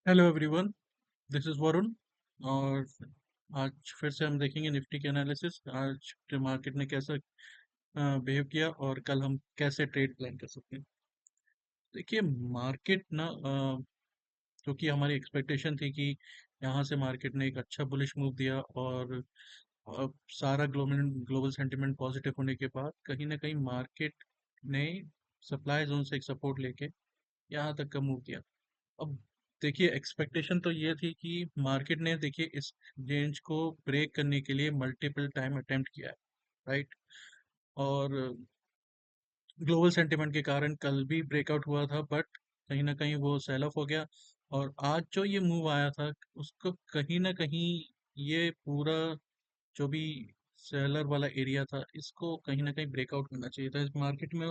Hello everyone, this is Varun. और आज फिर से हम देखेंगे निफ्टी के एनालिसिस। आज मार्केट ने कैसा बिहेव किया और कल हम कैसे ट्रेड प्लान कर सकते हैं। देखिए, मार्केट ना जो कि हमारी एक्सपेक्टेशन थी कि यहाँ से मार्केट ने एक अच्छा बुलिश मूव दिया और सारा ग्लोबल ग्लोबल सेंटिमेंट पॉजिटिव होने के बाद कहीं ना कहीं मार्केट ने सप्लाई जोन से एक सपोर्ट लेके यहाँ तक का मूव किया। अब देखिए, एक्सपेक्टेशन तो ये थी कि मार्केट ने देखिए इस रेंज को ब्रेक करने के लिए मल्टीपल टाइम अटेम्प्ट किया है, राइट। और ग्लोबल सेंटिमेंट के कारण कल भी ब्रेकआउट हुआ था, बट कहीं ना कहीं वो सेल ऑफ हो गया। और आज जो ये मूव आया था उसको कहीं ना कहीं ये पूरा जो भी सेलर वाला एरिया था इसको कहीं ना कहीं ब्रेकआउट करना चाहिए था। इस मार्केट में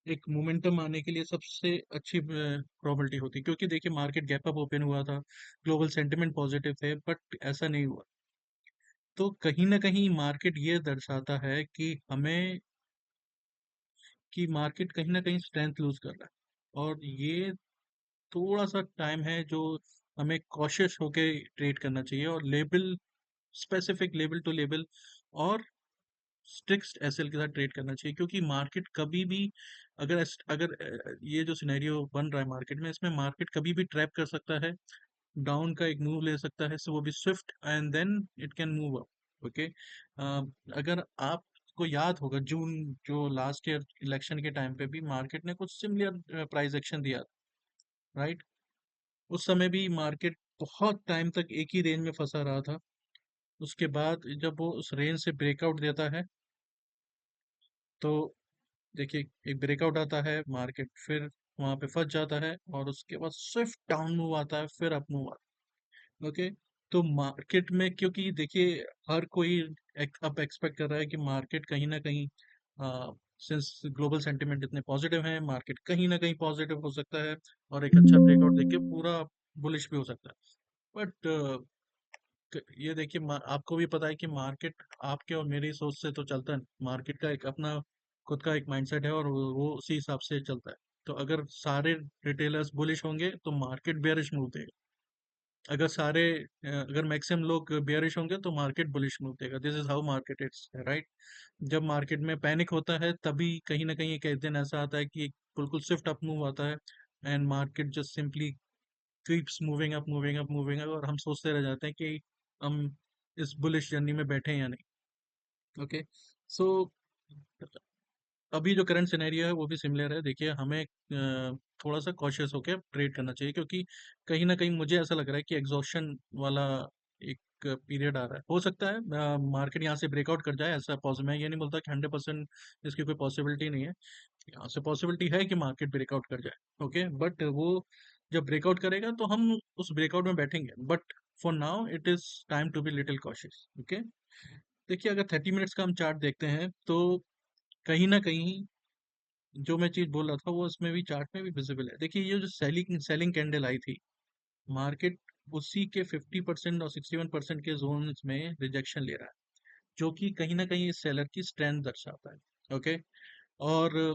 एक मोमेंटम आने के लिए सबसे अच्छी प्रोबेबिलिटी होती, क्योंकि देखिए मार्केट गैप अप ओपन हुआ था, ग्लोबल सेंटिमेंट पॉजिटिव थे, बट ऐसा नहीं हुआ। तो कहीं ना कहीं मार्केट ये दर्शाता है कि मार्केट कहीं ना कहीं स्ट्रेंथ लूज कर रहा है। और ये थोड़ा सा टाइम है जो हमें कॉशियस होके ट्रेड करना चाहिए, और label, specific label to label और स्ट्रिक्ट एसएल के साथ ट्रेड करना चाहिए। क्योंकि मार्केट कभी भी अगर ये जो सिनेरियो बन रहा है मार्केट में, इसमें मार्केट कभी भी ट्रैप कर सकता है, डाउन का एक मूव ले सकता है, सो वो भी swift, and then it can move up. Okay. अगर आपको याद होगा, जून जो लास्ट ईयर इलेक्शन के टाइम पे भी मार्केट ने कुछ सिमिलर प्राइस एक्शन दिया, राइट। उस समय भी मार्केट बहुत टाइम तक एक ही रेंज में फंसा रहा था। उसके बाद जब वो उस रेंज से ब्रेकआउट देता है, तो देखिए एक ब्रेकआउट आता है, मार्केट फिर वहां पे फंस जाता है, और उसके बाद स्विफ्ट डाउन मूव आता है, फिर अप मूव आता है। ओके। तो मार्केट में, क्योंकि देखिए हर कोई अब एक्सपेक्ट कर रहा है कि मार्केट कहीं ना कहीं, सिंस ग्लोबल सेंटिमेंट इतने पॉजिटिव हैं, मार्केट कहीं ना कहीं पॉजिटिव हो सकता है और एक अच्छा ब्रेकआउट देके पूरा बुलिश भी हो सकता है। बट ये देखिए, आपको भी पता है कि मार्केट आपके और मेरी सोच से तो चलता है। मार्केट का एक अपना खुद का एक माइंडसेट है, और वो उसी हिसाब से चलता है। तो अगर सारे रिटेलर्स बुलिश होंगे तो मार्केट बेयरिश मूव देगा। अगर मैक्सिमम लोग बेयरिश होंगे तो मार्केट बुलिश मूव देगा। This is how market it's, right. जब मार्केट में पैनिक होता है तभी कहीं ना कहीं एक दिन ऐसा आता है कि एक बिल्कुल स्विफ्ट अप मूव आता है, and market just simply keeps moving up, moving up, moving up, और हम सोचते रह जाते हैं कि हम इस बुलिश जर्नी में बैठे हैं या नहीं। ओके। सो अभी जो करंट सिनेरियो है वो भी सिमिलर है। देखिए, हमें थोड़ा सा कॉशियस होकर ट्रेड करना चाहिए, क्योंकि कहीं ना कहीं मुझे ऐसा लग रहा है कि एग्जॉशन वाला एक पीरियड आ रहा है। हो सकता है मार्केट यहाँ से ब्रेकआउट कर जाए, ऐसा पॉसिबल। मैं ये नहीं बोलता कि 100% इसकी कोई पॉसिबिलिटी नहीं है। यहाँ से पॉसिबिलिटी है कि मार्केट ब्रेकआउट कर जाए, ओके। बट वो जब ब्रेकआउट करेगा तो हम उस ब्रेकआउट में बैठेंगे, but for now it is time to be little cautious, okay. देखिए, अगर 30 मिनट्स का हम चार्ट देखते हैं तो कहीं ना कहीं जो मैं चीज बोल रहा था वो इसमें भी, चार्ट में भी विजिबल है। देखिए, ये जो सेलिंग सेलिंग कैंडल आई थी, मार्केट उसी के 50% और 61% के जोन में रिजेक्शन ले रहा है, जो कि कहीं ना कहीं इस सेलर की स्ट्रेंथ दर्शाता है, ओके। और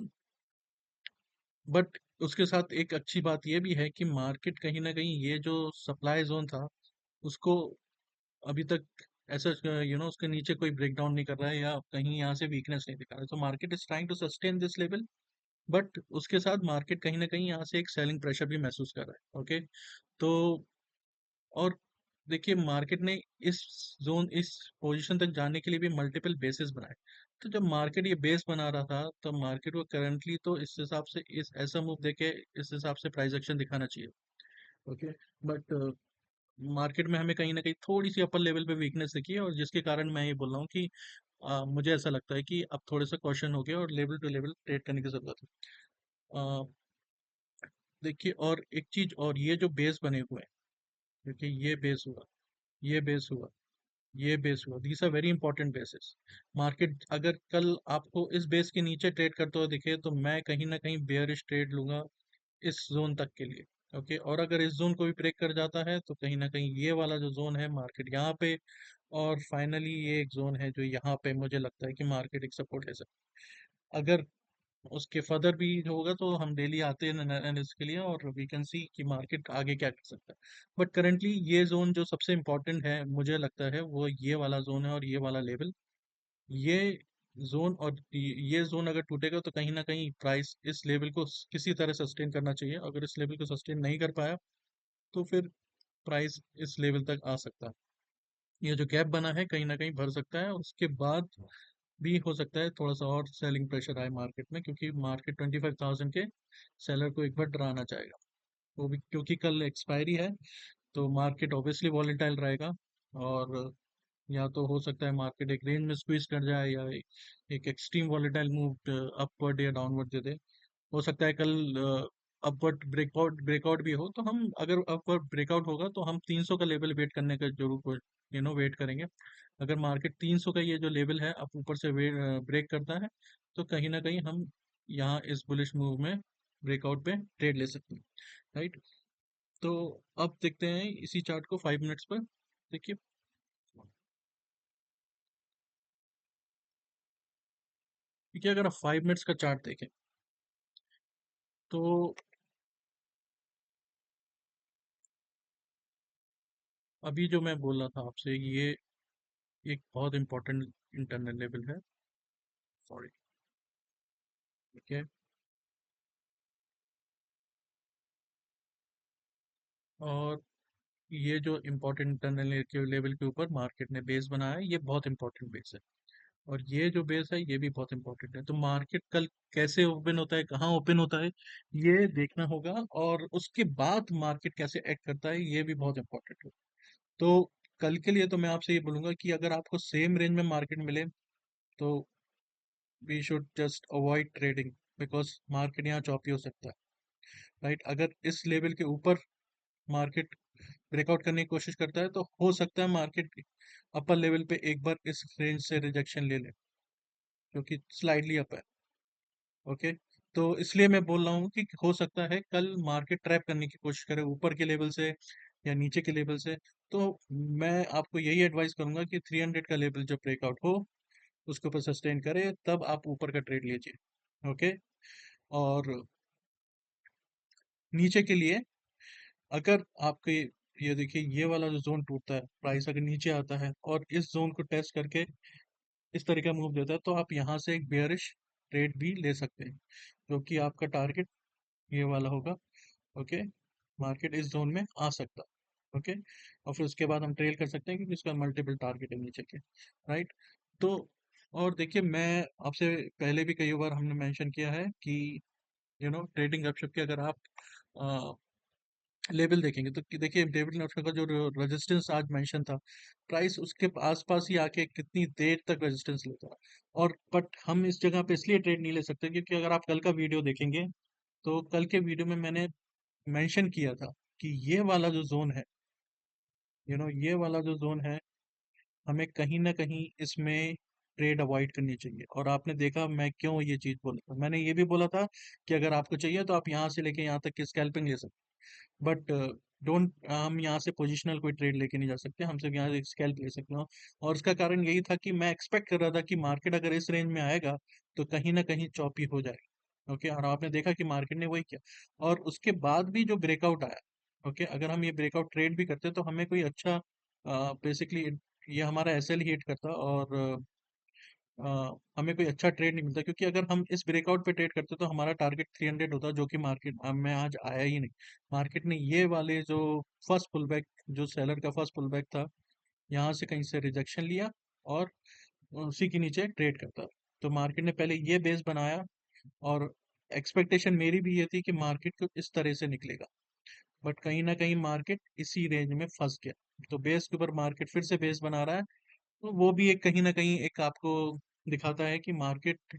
बट उसके साथ एक अच्छी बात यह भी है कि मार्केट कहीं ना कहीं ये जो सप्लाई जोन था उसको अभी तक ऐसा, उसके नीचे कोई ब्रेकडाउन नहीं कर रहा है, या कहीं यहाँ से वीकनेस नहीं दिखा रहा है। तो market is trying to sustain this level, but उसके साथ मार्केट कहीं ना कहीं यहाँ से एक सेलिंग प्रेशर भी महसूस कर रहा है, ओके। तो और देखिए, मार्केट ने इस पोजीशन तक जाने के लिए भी मल्टीपल बेसिस बनाए। तो जब मार्केट ये बेस बना रहा था तो मार्केट को करंटली तो इस हिसाब से, इस ऐसा मूव देके इस हिसाब से प्राइस एक्शन दिखाना चाहिए, ओके। बट मार्केट में हमें कहीं ना कहीं थोड़ी सी अपर लेवल पे वीकनेस दिखी है, और जिसके कारण मैं ये बोल रहा हूँ कि मुझे ऐसा लगता है कि अब थोड़े से क्वेश्चन हो गया और लेवल टू लेवल ट्रेड करने की जरूरत है। देखिए, और एक चीज, और ये जो बेस बने हुए हैं, देखिए ये बेस हुआ, ये बेस हुआ, ये बेस हुआ, these are very important basis. Market अगर कल आपको इस बेस के नीचे ट्रेड करते हुए दिखे तो मैं कहीं ना कहीं बेयरिश ट्रेड लूंगा इस जोन तक के लिए, ओके। और अगर इस जोन को भी ब्रेक कर जाता है तो कहीं ना कहीं ये वाला जो जोन है मार्केट यहाँ पे, और फाइनली ये एक जोन है जो यहाँ पे मुझे लगता है कि मार्केट एक सपोर्ट ले सकता है। अगर उसके फर्दर भी होगा तो हम डेली आते हैं एनालिसिस के लिए और वी कैन सी कि मार्केट आगे क्या कर सकता है। बट करंटली ये जोन जो सबसे इम्पोर्टेंट है मुझे लगता है वो ये वाला जोन है और ये वाला लेवल। ये जोन और ये जोन अगर टूटेगा तो कहीं ना कहीं प्राइस इस लेवल को किसी तरह सस्टेन करना चाहिए। अगर इस लेवल को सस्टेन नहीं कर पाया तो फिर प्राइस इस लेवल तक आ सकता है। ये जो गैप बना है कहीं ना कहीं भर सकता है, उसके बाद भी हो सकता है थोड़ा सा और सेलिंग प्रेशर आए मार्केट में, क्योंकि मार्केट 25,000 के सेलर को एक बार डराना चाहेगा। वो भी क्योंकि कल एक्सपायरी है, तो मार्केट ऑब्वियसली वॉलेटाइल रहेगा। और या तो हो सकता है मार्केट एक रेंज में स्क्वीज कर जाए या एक एक्सट्रीम वॉलेटाइल मूव अपवर्ड या डाउनवर्ड दे दे। हो सकता है कल अपवर्ड ब्रेकआउट ब्रेकआउट भी हो, तो हम अगर अपवर्ड ब्रेकआउट होगा तो हम 300 का लेवल वेट करने का जरूर वेट करेंगे। अगर मार्केट 300 का ये जो लेवल है अब ऊपर से ब्रेक करता है तो कहीं ना कहीं हम यहाँ इस बुलिश मूव में ब्रेकआउट पे ट्रेड ले सकते हैं। राइट। तो अब देखते हैं इसी चार्ट को 5 मिनट्स पर। देखिए, देखिए अगर आप 5 मिनट्स का चार्ट देखें तो अभी जो मैं बोल रहा था आपसे ये एक बहुत इंपॉर्टेंट इंटरनल लेवल है। सॉरी। ठीक है। और ये जो इम्पोर्टेंट इंटरनल के लेवल के ऊपर मार्केट ने बेस बनाया है, ये बहुत इंपॉर्टेंट बेस है। और ये जो बेस है ये भी बहुत इंपॉर्टेंट है। तो मार्केट कल कैसे ओपन होता है, कहाँ ओपन होता है, ये देखना होगा। और उसके बाद मार्केट कैसे एक्ट करता है ये भी बहुत इंपॉर्टेंट है। तो कल के लिए तो मैं आपसे ये बोलूंगा कि अगर आपको सेम रेंज में मार्केट मिले तो we should just avoid trading, because market यहाँ चॉपी हो सकता है। राइट। अगर इस लेवल के ऊपर मार्केट ब्रेकआउट करने की कोशिश करता है तो हो सकता है मार्केट अपर लेवल पे एक बार इस रेंज से रिजेक्शन ले ले, क्योंकि स्लाइडली अप है। ओके। तो इसलिए मैं बोल रहा हूँ कि हो सकता है कल मार्केट ट्रैप करने की कोशिश करे ऊपर के लेवल से या नीचे के लेवल से। तो मैं आपको यही एडवाइस करूंगा कि 300 का लेवल जब ब्रेकआउट हो उसके ऊपर सस्टेन करे तब आप ऊपर का ट्रेड लीजिए। ओके। और नीचे के लिए अगर आपके ये देखिए ये वाला जो जोन टूटता है, प्राइस अगर नीचे आता है और इस जोन को टेस्ट करके इस तरह का मूव देता है तो आप यहाँ से एक बेयरिश ट्रेड भी ले सकते हैं, जो कि आपका टारगेट ये वाला होगा। ओके। मार्केट इस जोन में आ सकता है। ओके। और फिर उसके बाद हम ट्रेल कर सकते हैं क्योंकि इसका मल्टीपल टारगेट है नीचे के। राइट। तो और देखिए मैं आपसे पहले भी कई बार हमने मेंशन किया है कि ट्रेडिंग गपशप के अगर आप लेवल देखेंगे तो देखिए डेविड नॉटकर का जो रेजिस्टेंस आज मेंशन था, प्राइस उसके आसपास ही आके कितनी देर तक रेजिस्टेंस लेता है। और बट हम इस जगह पे इसलिए ट्रेड नहीं ले सकते क्योंकि अगर आप कल का वीडियो देखेंगे तो कल के वीडियो में मैंने मेंशन किया था कि ये वाला जो जोन है, ये वाला जो जोन है, हमें कहीं ना कहीं इसमें ट्रेड अवॉइड करनी चाहिए। और आपने देखा मैं क्यों ये चीज बोला था। मैंने ये भी बोला था कि अगर आपको चाहिए तो आप यहाँ से लेके यहाँ तक की स्कैल्पिंग ले सकते, बट डोंट हम यहाँ से पोजिशनल कोई ट्रेड लेके नहीं जा सकते, हम सिर्फ यहाँ से स्कैल्प ले सकते हो। और उसका कारण यही था कि मैं एक्सपेक्ट कर रहा था कि मार्केट अगर इस रेंज में आएगा तो कहीं ना कहीं चॉपी हो जाएगा। ओके। और आपने देखा कि मार्केट ने वही किया। और उसके बाद भी जो ब्रेकआउट आया, ओके, अगर हम ये ब्रेकआउट ट्रेड भी करते तो हमें कोई अच्छा बेसिकली ये हमारा एसएल ही हिट करता और हमें कोई अच्छा ट्रेड नहीं मिलता, क्योंकि अगर हम इस ब्रेकआउट पे ट्रेड करते तो हमारा टारगेट 300 होता, जो कि मार्केट में आज आया ही नहीं। मार्केट ने ये वाले जो फर्स्ट पुल बैक, जो सेलर का फर्स्ट पुल बैक था, यहाँ से कहीं से रिजेक्शन लिया और उसी के नीचे ट्रेड करता। तो मार्केट ने पहले ये बेस बनाया और एक्सपेक्टेशन मेरी भी ये थी कि मार्केट को इस तरह से निकलेगा, बट कहीं ना कहीं मार्केट इसी रेंज में फंस गया। तो बेस के ऊपर मार्केट फिर से बेस बना रहा है। तो वो भी एक कहीं ना कहीं एक आपको दिखाता है कि मार्केट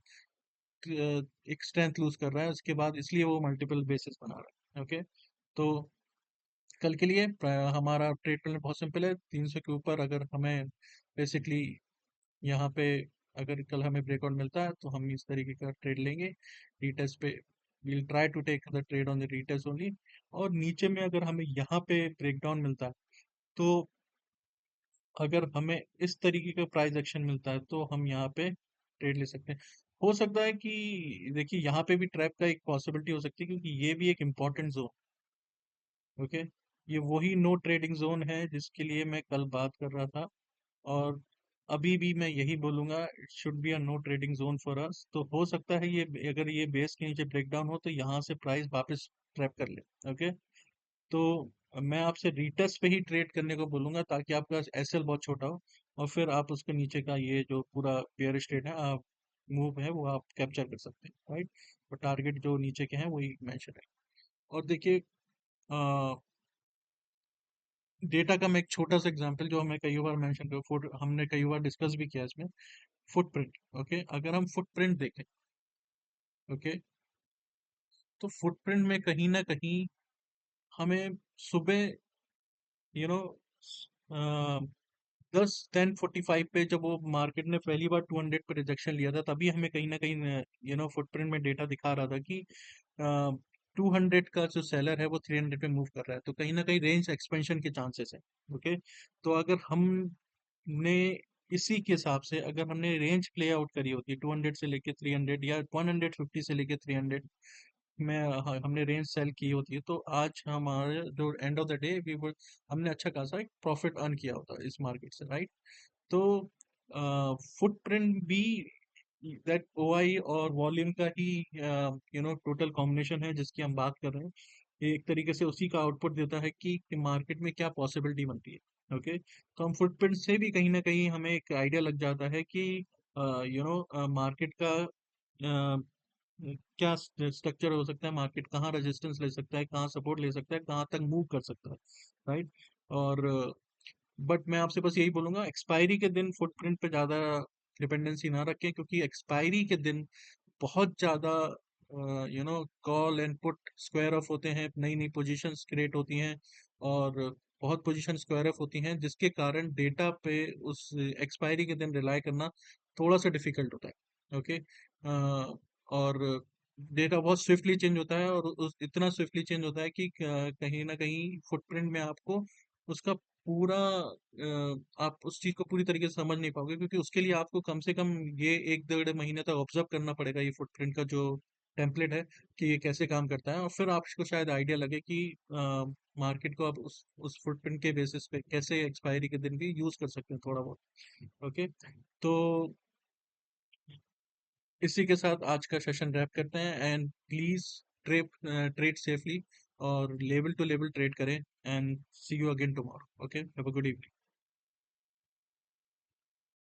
एक स्ट्रेंथ लूज कर रहा है उसके बाद, इसलिए वो मल्टीपल बेसिस बना रहा है। ओके। तो कल के लिए हमारा ट्रेड प्लान बहुत सिंपल है। 300 के ऊपर अगर हमें बेसिकली यहाँ पे अगर कल हमें ब्रेकआउट मिलता है तो हम इस तरीके का ट्रेड लेंगे रीटेस्ट पे। we'll try to take the trade on the retest only। और नीचे में अगर हमें यहाँ पे ब्रेकडाउन मिलता है तो अगर हमें इस तरीके का प्राइस एक्शन मिलता है तो हम यहाँ पे ट्रेड ले सकते हैं। हो सकता है कि देखिए यहाँ पे भी ट्रैप का एक पॉसिबिलिटी हो सकती है, क्योंकि ये भी एक इम्पोर्टेंट जोन, ओके, ये वही नो ट्रेडिंग जोन है जिसके लिए मैं कल बात कर रहा था। और अभी भी मैं यही बोलूंगा, it should be a no trading zone for us. तो हो सकता है ये, अगर ये बेस के नीचे ब्रेकडाउन हो तो यहाँ से प्राइस वापस ट्रैप कर ले, ओके। तो मैं आपसे रीटेस्ट पे ही ट्रेड करने को बोलूंगा, ताकि आपका एसएल बहुत छोटा हो, और फिर आप उसके नीचे का ये जो पूरा बेयर स्टेट है, आप मूव है, वो आप कैप्चर कर सकते हैं, राइट। और टारगेट जो नीचे के हैं वही मेंशन है। और देखिए, डेटा का मैं एक छोटा सा एग्जांपल जो हमें कई बार मेंशन कर, फुट हमने कई बार डिस्कस भी किया इसमें, फुटप्रिंट, ओके। अगर हम फुटप्रिंट देखें, ओके, तो फुटप्रिंट में कहीं ना कहीं हमें सुबह, यू नो, 10:45 पे जब वो मार्केट ने पहली बार 200 पे रिजेक्शन लिया था, तभी हमें कहीं ना कहीं फुटप्रिंट में डेटा दिखा रहा था कि 200 का जो सेलर है वो 300 पे मूव कर रहा है, तो कहीं ना कहीं रेंज एक्सपेंशन के चांसेस है, ओके। तो अगर हमने इसी के हिसाब से अगर हमने रेंज प्ले आउट करी होती है 200 से लेके 300, या 150 से लेके 300 में, हमने रेंज सेल की होती है, तो आज हमारे जो end of the day we would, हमने अच्छा खासा एक प्रॉफिट अर्न किया होता इस मार्केट से, राइट। तो फुटप्रिंट भी दैट ओआई और वॉल्यूम का ही टोटल कॉम्बिनेशन है जिसकी हम बात कर रहे हैं। ये एक तरीके से उसी का आउटपुट देता है कि मार्केट में क्या पॉसिबिलिटी बनती है, ओके। तो हम फुटप्रिंट से भी कहीं ना कहीं हमें एक आइडिया लग जाता है कि मार्केट का क्या स्ट्रक्चर हो सकता है, मार्केट कहाँ रेजिस्टेंस ले सकता है, कहाँ सपोर्ट ले सकता है, कहाँ तक मूव कर सकता है, राइट। और बट मैं आपसे बस यही बोलूंगा, एक्सपायरी के दिन फुटप्रिंट पे ज़्यादा डिपेंडेंसी ना रखें, क्योंकि एक्सपायरी के दिन बहुत ज़्यादा call and put square of होते हैं, नई नई पोजीशंस क्रिएट होती हैं, और बहुत पोजीशन स्क्वायर ऑफ होती हैं, जिसके कारण डेटा पे उस एक्सपायरी के दिन रिलाई करना थोड़ा सा डिफिकल्ट होता है, ओके। और डेटा बहुत स्विफ्टली चेंज होता है, और इतना स्विफ्टली चेंज होता है कि कहीं ना कहीं फुटप्रिंट में आपको उसका पूरा, आप उस चीज को पूरी तरीके से समझ नहीं पाओगे, क्योंकि उसके लिए आपको कम से कम ये 1 डेढ़ महीने तक ऑब्जर्व करना पड़ेगा ये फुटप्रिंट का जो टेम्पलेट है, कि ये कैसे काम करता है, और फिर आपको शायद आइडिया लगे कि मार्केट को आप उस फुटप्रिंट के बेसिस पे कैसे एक्सपायरी के दिन भी यूज कर सकते हैं थोड़ा बहुत, ओके। तो इसी के साथ आज का सेशन रैप करते हैं, and please trade trade safely, और लेवल टू लेवल ट्रेड करें, and see you again tomorrow, okay, have a good evening.